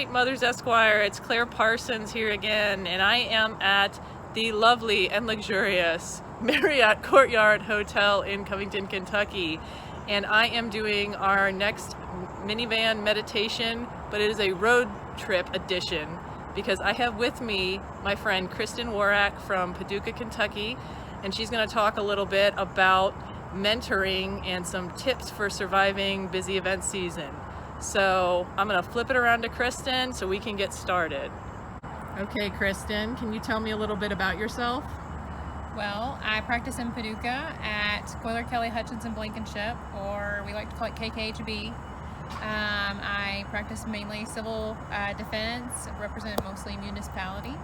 night, Mother's Esquire. It's Claire Parsons here again, and I am at the lovely and luxurious Marriott Courtyard Hotel in Covington, Kentucky. And I am doing our next minivan meditation, but it is a road trip edition because I have with me my friend Kristen Worak from Paducah, Kentucky, and she's going to talk a little bit about mentoring and some tips for surviving busy event season. So I'm going to flip it around to Kristen so we can get started. Okay, Kristen, can you tell me a little bit about yourself? Well, I practice in Paducah at Coiler Kelly Hutchinson Blankenship, or we like to call it KKHB. I practice mainly civil defense, represent mostly municipalities,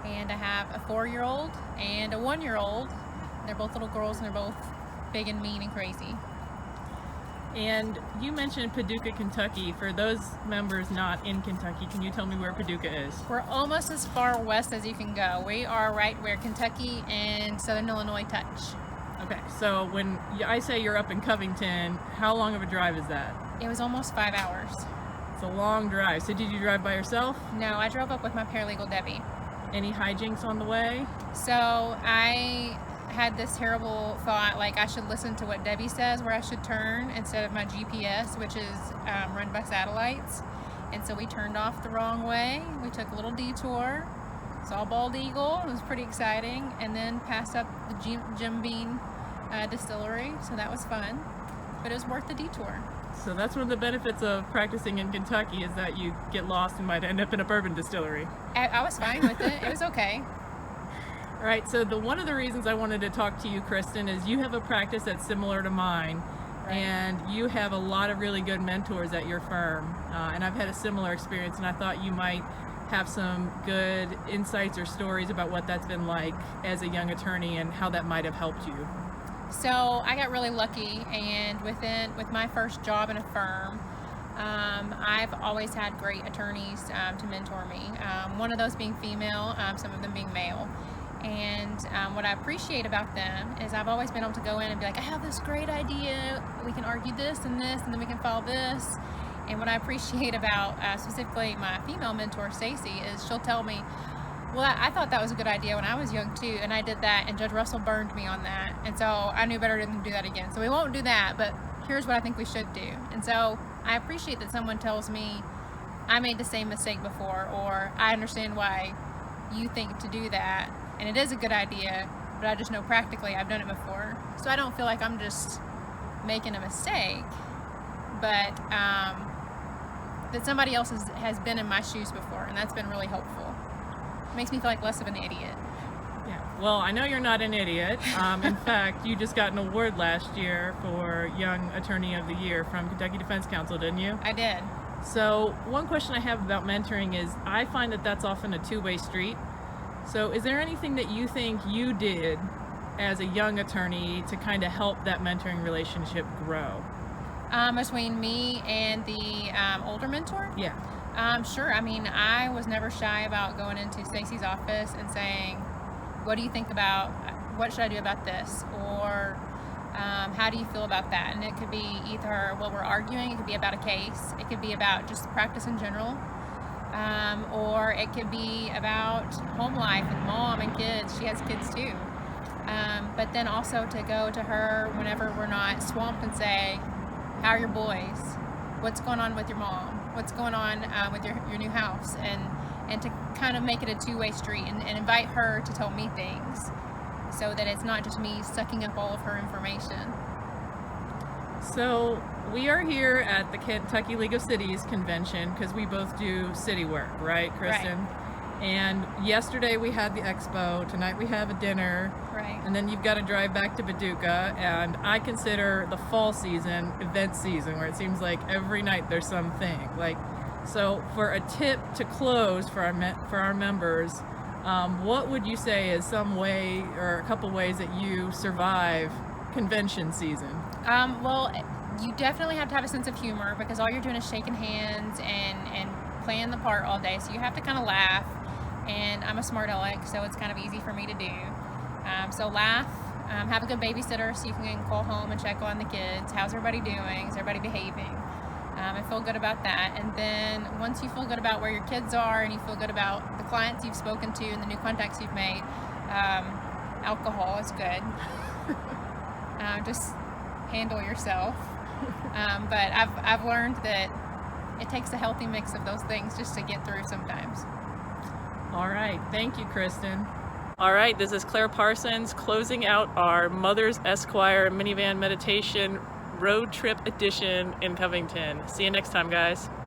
and I have a 4-year-old and a 1-year-old. They're both little girls and they're both big and mean and crazy. And you mentioned Paducah, Kentucky. For those members not in Kentucky, can you tell me where Paducah is? We're almost as far west as you can go. We are right where Kentucky and Southern Illinois touch. Okay, so when I say you're up in Covington, how long of a drive is that? It was almost 5 hours. It's a long drive. So did you drive by yourself? No, I drove up with my paralegal, Debbie. Any hijinks on the way? So I had this terrible thought, like I should listen to what Debbie says where I should turn instead of my GPS, which is run by satellites. And so we turned off the wrong way. We took a little detour, saw Bald Eagle, it was pretty exciting, and then passed up the Jim Beam distillery, so that was fun, but it was worth the detour. So that's one of the benefits of practicing in Kentucky, is that you get lost and might end up in a bourbon distillery. I was fine with it. It was okay. All right, so one of the reasons I wanted to talk to you, Kristen, is you have a practice that's similar to mine, right, and you have a lot of really good mentors at your firm, and I've had a similar experience, and I thought you might have some good insights or stories about what that's been like as a young attorney and how that might have helped you. So I got really lucky, and with my first job in a firm, I've always had great attorneys to mentor me, one of those being female, some of them being male. And what I appreciate about them is I've always been able to go in and be like, I have this great idea, we can argue this, and then we can follow this. And what I appreciate about specifically my female mentor, Stacy, is she'll tell me, well, I thought that was a good idea when I was young too, and I did that, and Judge Russell burned me on that, and so I knew better than to do that again. So we won't do that, but here's what I think we should do. And so I appreciate that someone tells me I made the same mistake before, or I understand why you think to do that, and it is a good idea, but I just know practically I've done it before. So I don't feel like I'm just making a mistake, but that somebody else has been in my shoes before, and that's been really helpful. It makes me feel like less of an idiot. Yeah, well, I know you're not an idiot. In fact, you just got an award last year for Young Attorney of the Year from Kentucky Defense Council, didn't you? I did. So one question I have about mentoring is I find that that's often a two-way street. So is there anything that you think you did as a young attorney to kind of help that mentoring relationship grow? Between me and the older mentor? Yeah. Sure. I mean, I was never shy about going into Stacy's office and saying, what do you think about, what should I do about this? Or how do you feel about that? And it could be either, well, we're arguing, it could be about a case, it could be about just practice in general. Or it could be about home life and mom and kids. She has kids too. But then also to go to her whenever we're not swamped and say, how are your boys? What's going on with your mom? What's going on with your new house? And to kind of make it a two-way street and invite her to tell me things so that it's not just me sucking up all of her information. So we are here at the Kentucky League of Cities convention because we both do city work, right, Kristen? Right. And yesterday we had the expo, tonight we have a dinner, right, and then you've got to drive back to Paducah, and I consider the fall season event season, where it seems like every night there's something. Like, so for a tip to close for our members, what would you say is some way or a couple ways that you survive convention season? Well, you definitely have to have a sense of humor, because all you're doing is shaking hands and playing the part all day, so you have to kind of laugh. And I'm a smart aleck, so it's kind of easy for me to do. So laugh, have a good babysitter so you can call home and check on the kids. How's everybody doing? Is everybody behaving? I feel good about that. And then once you feel good about where your kids are and you feel good about the clients you've spoken to and the new contacts you've made, alcohol is good. Just handle yourself. But I've learned that it takes a healthy mix of those things just to get through sometimes. All right, thank you, Kristen. All right, this is Claire Parsons closing out our Mother's Esquire minivan meditation road trip edition in Covington. See you next time, guys.